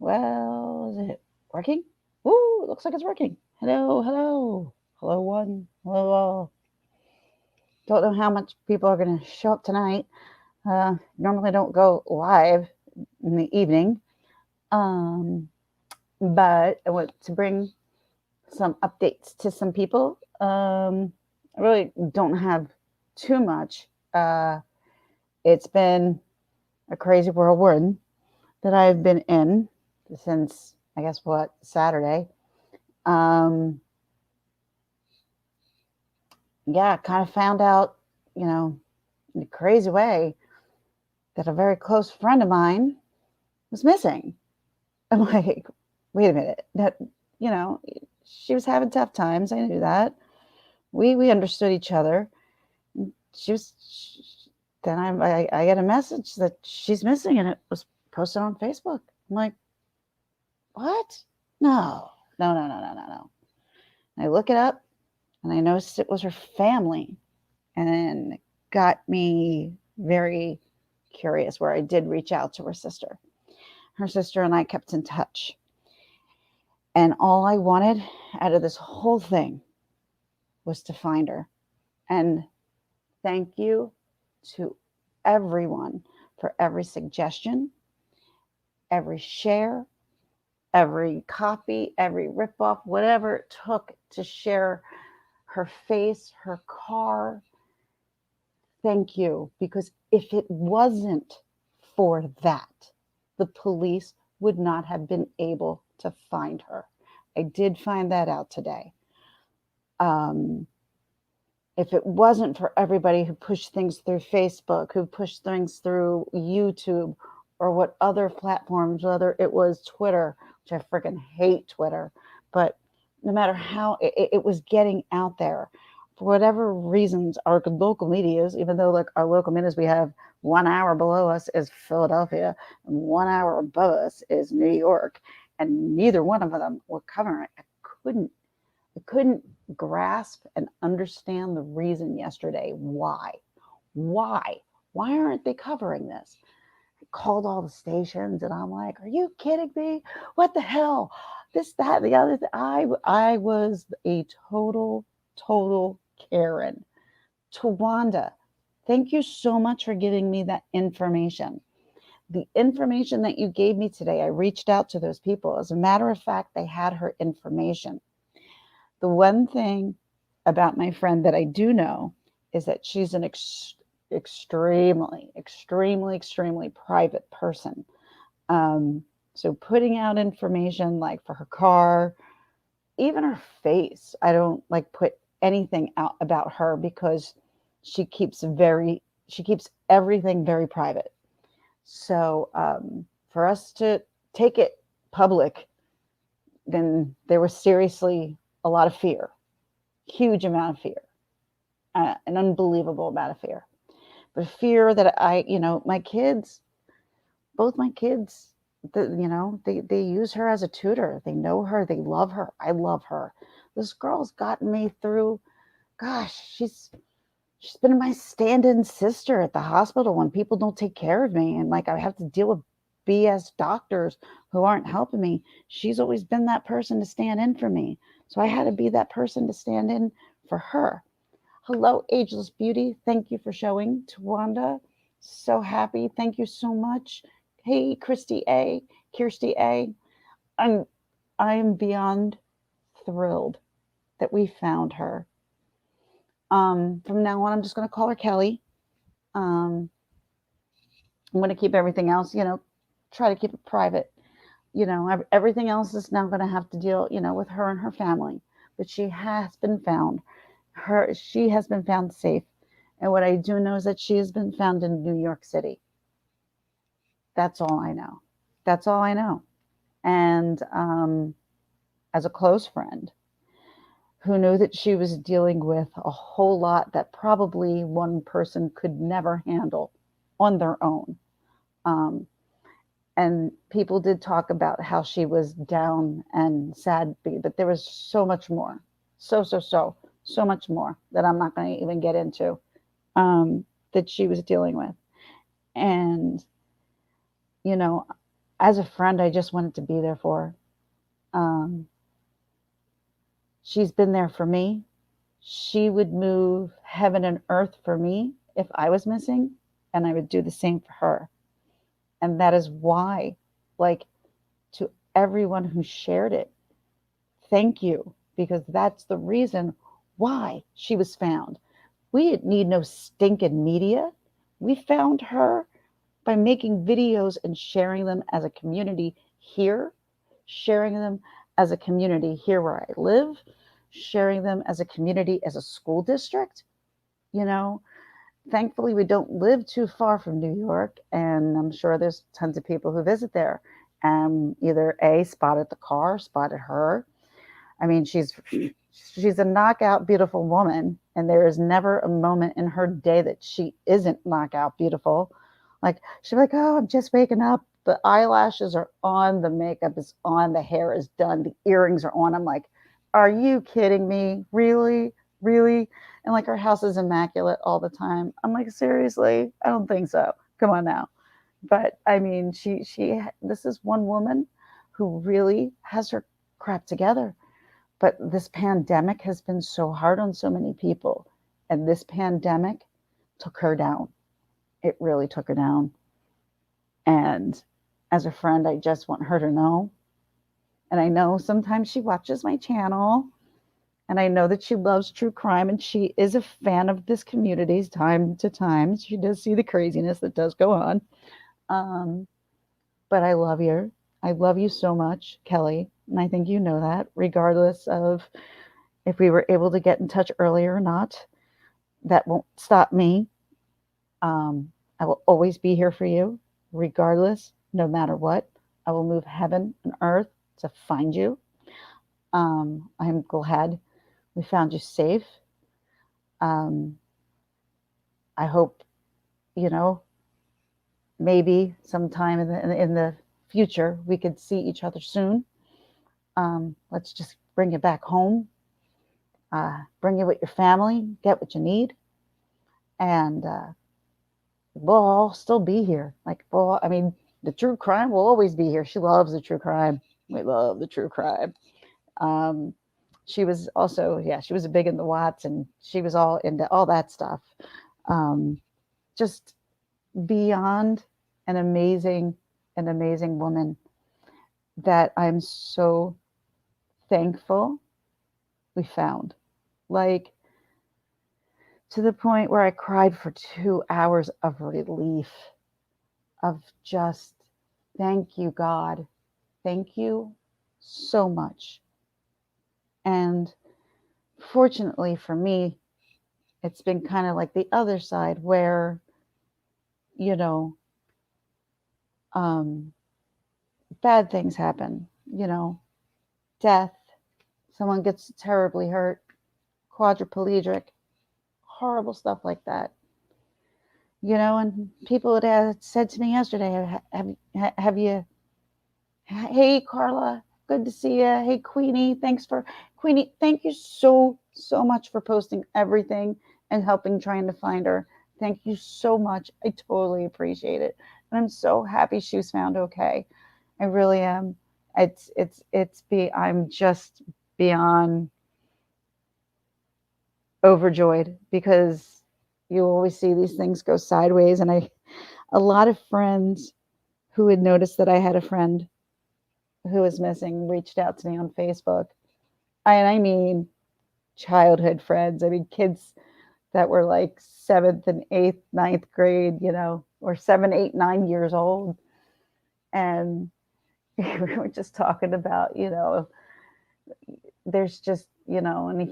Well, is it working? Ooh, it looks like it's working. Hello, hello. Hello, one. Hello, all. Don't know how much people are going to show up tonight. Normally don't go live in the evening, um, but I want to bring some updates to some people. I really don't have too much. Uh, it's been a crazy whirlwind that I've been in since, I guess, Saturday. Um, yeah, kind of found out, you know, in a crazy way that a very close friend of mine was missing. I'm like, wait a minute. That, you know, she was having tough times. I knew that. We understood each other. She was, then I get a message that she's missing and it was posted on Facebook. I'm like, what? No, no, no, no, no, no, no. I look it up and I noticed it was her family. And then it got me very curious where I did reach out to her sister. Her sister and I kept in touch. And all I wanted out of this whole thing was to find her. And thank you to everyone for every suggestion, every share, every copy, every ripoff, whatever it took to share her face, her car. Thank you. Because if it wasn't for that, the police would not have been able to find her. I did find that out today. Um, if it wasn't for everybody who pushed things through Facebook, who pushed things through YouTube, or what other platforms, whether it was Twitter, which I freaking hate Twitter, but no matter how it was getting out there, for whatever reasons, our local medias, even though like our local medias, we have 1 hour below us is Philadelphia, and 1 hour above us is New York, and neither one of them were covering it. I couldn't grasp and understand the reason yesterday why. Why? Why aren't they covering this? I called all the stations and I'm like, are you kidding me? What the hell? This, that, the other. I was a total Karen. Tawanda, thank you so much for giving me that information. The information that you gave me today, I reached out to those people. As a matter of fact, they had her information. The one thing about my friend that I do know is that she's an extremely private person. Um, so putting out information like for her car, even her face, I don't like put anything out about her because she keeps she keeps everything very private. So for us to take it public, then there was seriously a lot of fear, huge amount of fear, an unbelievable amount of fear. But fear that my kids, both my kids, they use her as a tutor. They know her. They love her. I love her. This girl's gotten me through. Gosh, she's been my stand-in sister at the hospital when people don't take care of me, and like I have to deal with BS doctors who aren't helping me. She's always been that person to stand in for me. So I had to be that person to stand in for her. Hello, Ageless Beauty. Thank you for showing. Tawanda, so happy. Thank you so much. Hey, Kirsty A. I'm I'm beyond thrilled that we found her. From now on, I'm just going to call her Kelly. Um, I'm going to keep everything else, try to keep it private. Everything else is now going to have to deal, with her and her family. But she has been found. She has been found safe. And what I do know is that she has been found in New York City. That's all I know. That's all I know. And as a close friend who knew that she was dealing with a whole lot that probably one person could never handle on their own. Um, and people did talk about how she was down and sad, but there was so much more, so much more that I'm not going to even get into, that she was dealing with. And you know as a friend, I just wanted to be there for her. She's been there for me. She would move heaven and earth for me if I was missing, and I would do the same for her. And that is why, like, to everyone who shared it, thank you, because that's the reason why she was found. We didn't need no stinking media. We found her by making videos and sharing them as a community here, sharing them as a community here where I live, sharing them as a community as a school district. You know, thankfully, we don't live too far from New York, and I'm sure there's tons of people who visit there. Either A, spotted the car, spotted her. I mean, she's a knockout beautiful woman, and there is never a moment in her day that she isn't knockout beautiful. Like, she'll be like, oh, I'm just waking up, the eyelashes are on, the makeup is on, the hair is done, the earrings are on. I'm like, are you kidding me? Really? And like, her house is immaculate all the time. I'm like, seriously? I don't think so. Come on now. But I mean, she this is one woman who really has her crap together. But this pandemic has been so hard on so many people. And this pandemic took her down. It really took her down. And as a friend, I just want her to know. And I know sometimes she watches my channel, and I know that she loves true crime, and she is a fan of this community's time to time. She does see the craziness that does go on. Um, but I love you. I love you so much, Kelly. And I think you know that, regardless of if we were able to get in touch earlier or not. That won't stop me. I will always be here for you, regardless, no matter what. I will move heaven and earth to find you. I'm glad we found you safe. Um, I hope, you know, maybe sometime in the future we could see each other soon. Let's just bring you back home, bring you with your family, get what you need, and we'll all still be here. Like, well, I mean, the true crime will always be here. She loves the true crime. We love the true crime. Um, she was also, yeah, she was big in the Watts, and she was all into all that stuff. Um, just beyond an amazing woman that I'm so thankful we found. Like, to the point where I cried for 2 hours of relief, of just, thank you, God. Thank you so much. And fortunately for me, it's been kind of like the other side where, you know, um, bad things happen, death, someone gets terribly hurt, quadriplegic, horrible stuff like that. And people had said to me yesterday, have you, hey, Carla, good to see you. Hey, Queenie, thank you so much for posting everything and helping trying to find her. Thank you so much. I totally appreciate it. And I'm so happy she was found okay. I really am. I'm just beyond overjoyed, because you always see these things go sideways. And a lot of friends who had noticed that I had a friend who was missing reached out to me on Facebook. And I mean, childhood friends. I mean, kids that were like 7th and 8th, 9th grade, or 7, 8, 9 years old. And we were just talking about, there's just, and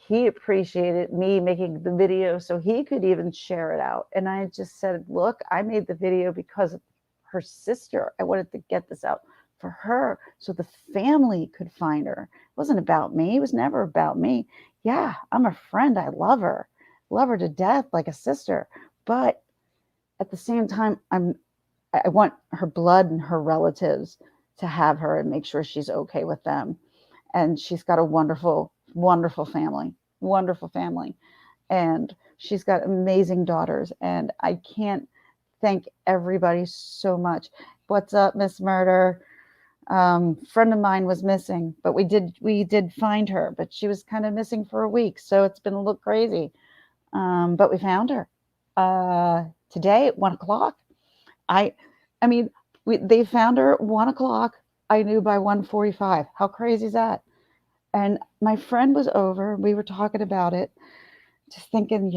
he appreciated me making the video so he could even share it out. And I just said, look, I made the video because of her sister. I wanted to get this out for her so the family could find her. It wasn't about me. It was never about me. Yeah, I'm a friend. I love her to death, like a sister. But at the same time, I want her blood and her relatives to have her and make sure she's okay with them. And she's got a wonderful, wonderful family, And she's got amazing daughters. And I can't thank everybody so much. What's up, Miss Murder? Friend of mine was missing, but we did find her, but she was kind of missing for a week, so it's been a little crazy. But we found her today at 1 o'clock. I, I mean, they found her at 1 o'clock. I knew by 1:45. How crazy is that? And my friend was over. We were talking about it, just thinking,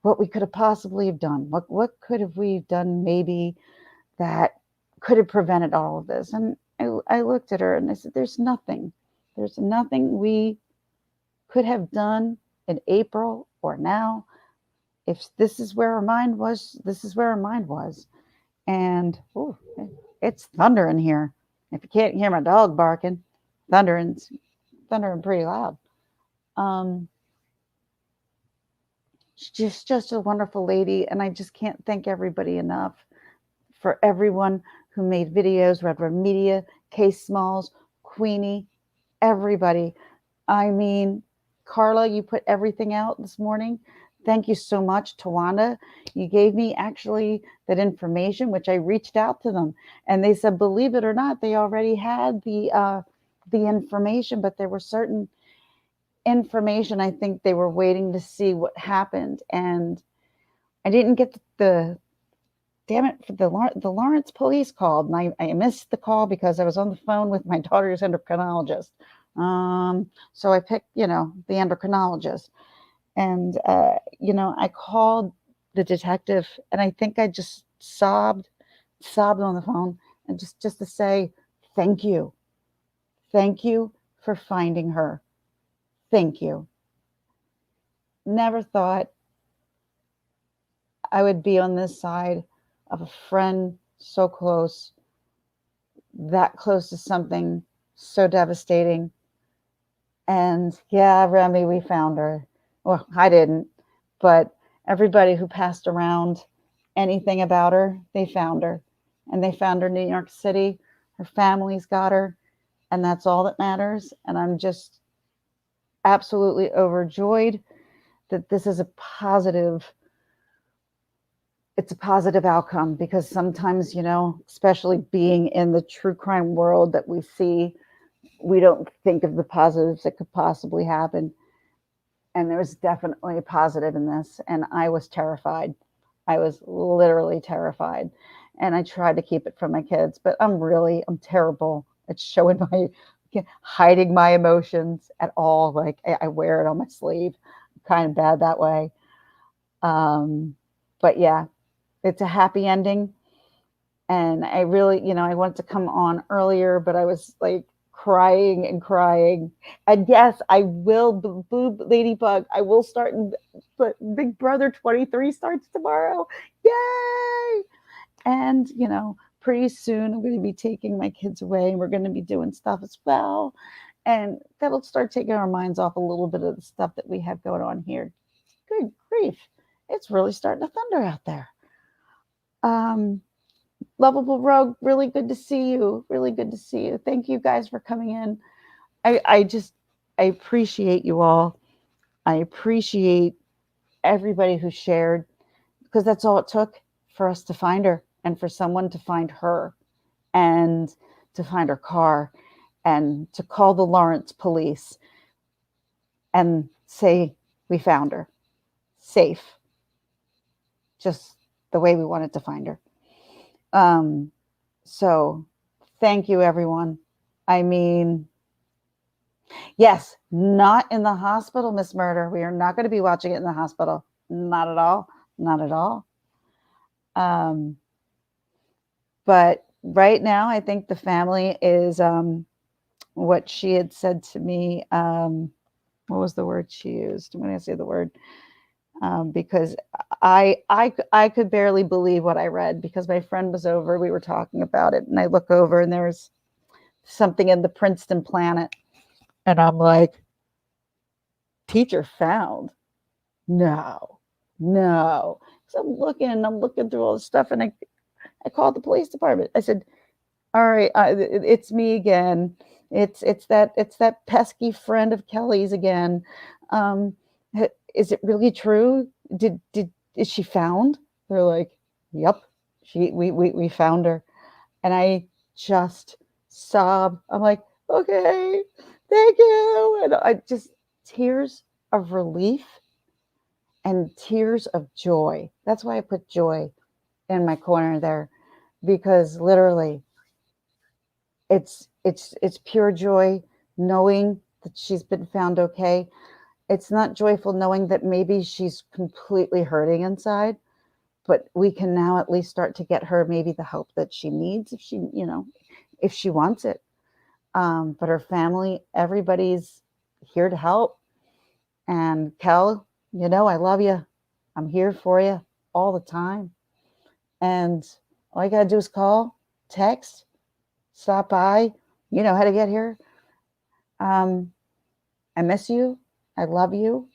what we could have possibly have done. What could have we done maybe that could have prevented all of this? And I looked at her and I said, "There's nothing. There's nothing we could have done in April or now. If this is where our mind was, this is where our mind was." And ooh, it's thunder in here. If you can't hear my dog barking, thundering, thundering pretty loud. Um, she's just a wonderful lady, and I just can't thank everybody enough for everyone who made videos, Red Red Media, Case Smalls, Queenie, everybody. I mean, Carla, you put everything out this morning. Thank you so much. Tawanda, you gave me actually that information, which I reached out to them, and they said, believe it or not, they already had the information, but there were certain information I think they were waiting to see what happened, and I didn't get the damn it, for the Lawrence police called, and I missed the call because I was on the phone with my daughter's endocrinologist. So I picked, the endocrinologist, and I called the detective, and I think I just sobbed on the phone, and just to say thank you, for finding her, thank you. Never thought I would be on this side of a friend so close, that close to something so devastating. And yeah, Remy, we found her. Well, I didn't, but everybody who passed around anything about her, they found her. And they found her in New York City. Her family's got her, and that's all that matters. And I'm just absolutely overjoyed that this is it's a positive outcome, because sometimes, especially being in the true crime world that we see, we don't think of the positives that could possibly happen. And there was definitely a positive in this. And I was terrified. I was literally terrified. And I tried to keep it from my kids, but I'm terrible at showing hiding my emotions at all. Like I wear it on my sleeve. I'm kind of bad that way. But yeah, it's a happy ending. And I really, I wanted to come on earlier, but I was like crying and crying. And yes, I will, Boob Ladybug, I will start, but Big Brother 23 starts tomorrow. Yay! And, pretty soon I'm going to be taking my kids away, and we're going to be doing stuff as well. And that'll start taking our minds off a little bit of the stuff that we have going on here. Good grief. It's really starting to thunder out there. Lovable Rogue, really good to see you. Really good to see you. Thank you guys for coming in. I appreciate you all. I appreciate everybody who shared, because that's all it took for us to find her, and for someone to find her, and to find her car, and to call the Lawrence police and say we found her safe, just the way we wanted to find her. So thank you, everyone. I mean, yes, not in the hospital, Miss Murder. We are not going to be watching it in the hospital. Not at all. Not at all. But right now, I think the family is what she had said to me. What was the word she used? I'm going to say the word. Because I could barely believe what I read, because my friend was over, we were talking about it, and I look over and there's something in the Princeton Planet, and I'm like, teacher found? No. So I'm looking through all the stuff, and I called the police department. I said, all right, it's me again. It's that pesky friend of Kelly's again. Is it really true? Is she found? They're like, yep, we found her. And I just sobbed. I'm like, okay, thank you. And I just, tears of relief and tears of joy. That's why I put joy in my corner there, because literally it's pure joy knowing that she's been found okay. It's not joyful knowing that maybe she's completely hurting inside, but we can now at least start to get her maybe the help that she needs if she, if she wants it. But her family, everybody's here to help. And Kel, I love you. I'm here for you all the time. And all you got to do is call, text, stop by. You know how to get here. I miss you. I love you.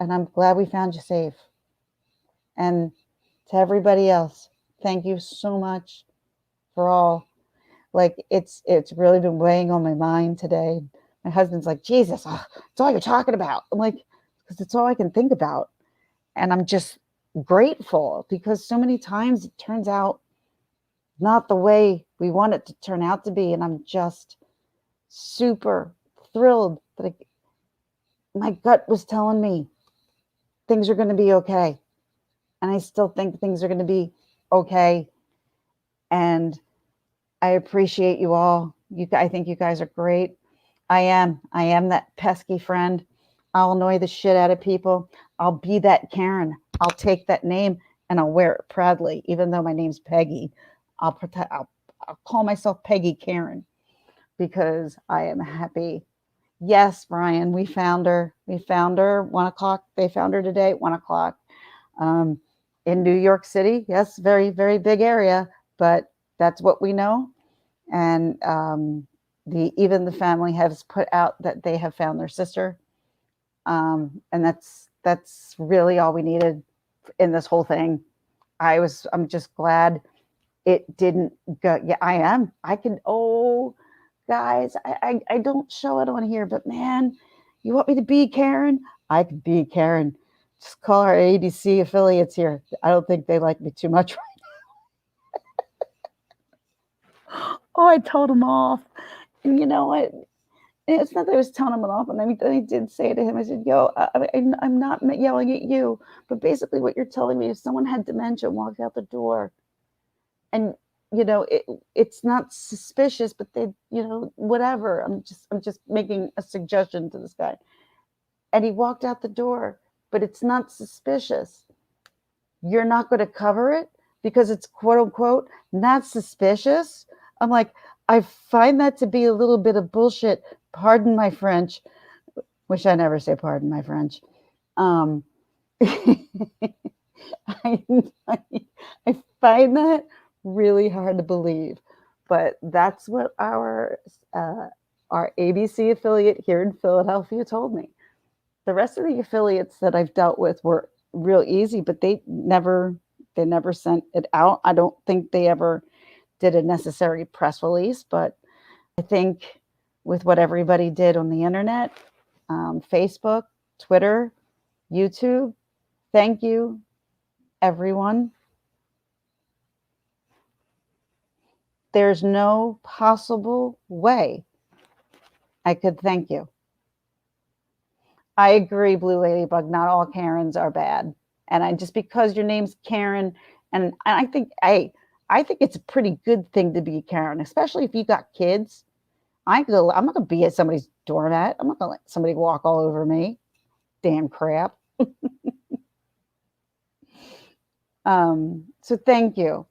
And I'm glad we found you safe. And to everybody else, thank you so much for all. Like, it's really been weighing on my mind today. My husband's like, Jesus, it's all you're talking about. I'm like, because it's all I can think about. And I'm just grateful, because so many times it turns out not the way we want it to turn out to be. And I'm just super thrilled that my gut was telling me things are going to be okay. And I still think things are going to be okay. And I appreciate you all. I think you guys are great. I am that pesky friend. I'll annoy the shit out of people. I'll be that Karen. I'll take that name and I'll wear it proudly, even though my name's Peggy. I'll call myself Peggy Karen, because I am happy. Yes, Brian, we found her. 1:00. They found her today at 1:00. In New York City. Yes, very, very big area, but that's what we know. And even the family has put out that they have found their sister. And that's really all we needed in this whole thing. I'm just glad it didn't go. Yeah, I am. I can, guys, I don't show it on here, but man, you want me to be Karen? I can be Karen. Just call our ABC affiliates here. I don't think they like me too much right now. Oh, I told them off. And you know what? It's not that I was telling him off, and I did say to him, I said, yo, I'm not yelling at you, but basically what you're telling me is someone had dementia and walked out the door, and it's not suspicious, but they, whatever. I'm just making a suggestion to this guy, and he walked out the door, but it's not suspicious. You're not going to cover it because it's quote unquote not suspicious. I'm like, I find that to be a little bit of bullshit. Pardon my French. Wish I never say pardon my French. I, I find that really hard to believe, but that's what our ABC affiliate here in Philadelphia told me. The rest of the affiliates that I've dealt with were real easy, but they never sent it out. I don't think they ever did a necessary press release, but I think with what everybody did on the internet, Facebook, Twitter, YouTube, thank you, everyone. There's no possible way I could thank you. I agree, Blue Ladybug, not all Karens are bad. And just because your name's Karen, and I think it's a pretty good thing to be a Karen, especially if you got kids. I'm not going to be at somebody's doormat. I'm not going to let somebody walk all over me. Damn crap. So thank you.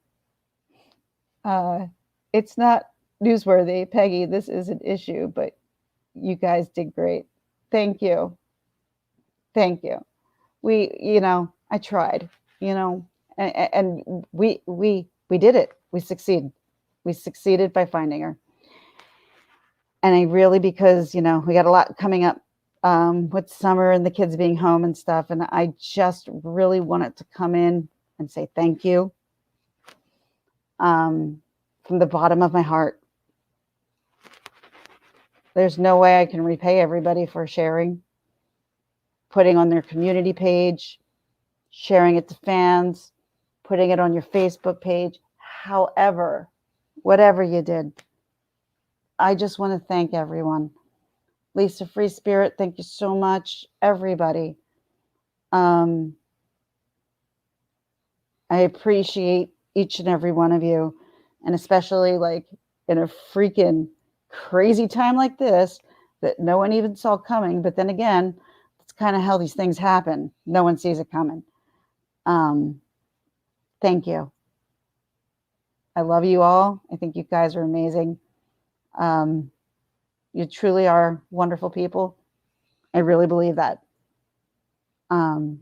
It's not newsworthy, Peggy. This is an issue, but you guys did great. Thank you. Thank you. I tried, and we did it. We succeeded. We succeeded by finding her. And I really, because, we got a lot coming up with summer and the kids being home and stuff. And I just really wanted to come in and say thank you from the bottom of my heart. There's no way I can repay everybody for sharing, putting on their community page, sharing it to fans, putting it on your Facebook page. However, whatever you did. I just want to thank everyone. Lisa Free Spirit, thank you so much, everybody. Um, I appreciate each and every one of you, and especially like in a freaking crazy time like this that no one even saw coming. But then again, it's kind of how these things happen. No one sees it coming. Um, thank you. I love you all. I think you guys are amazing. Um, you truly are wonderful people. I really believe that.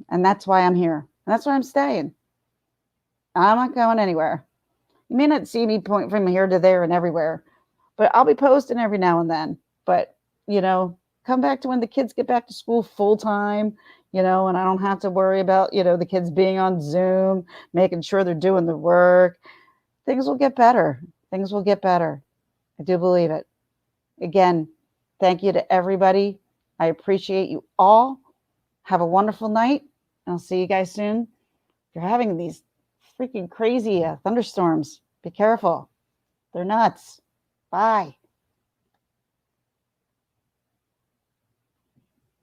And that's why I'm here. And that's why I'm staying. I'm not going anywhere. You may not see me point from here to there and everywhere, but I'll be posting every now and then. But, you know, come back to when the kids get back to school full time, you know, and I don't have to worry about, you know, the kids being on Zoom, making sure they're doing the work. Things will get better. Things will get better. I do believe it. Again, thank you to everybody. I appreciate you all. Have a wonderful night. And I'll see you guys soon. If you're having these freaking crazy thunderstorms, be careful. They're nuts. Bye.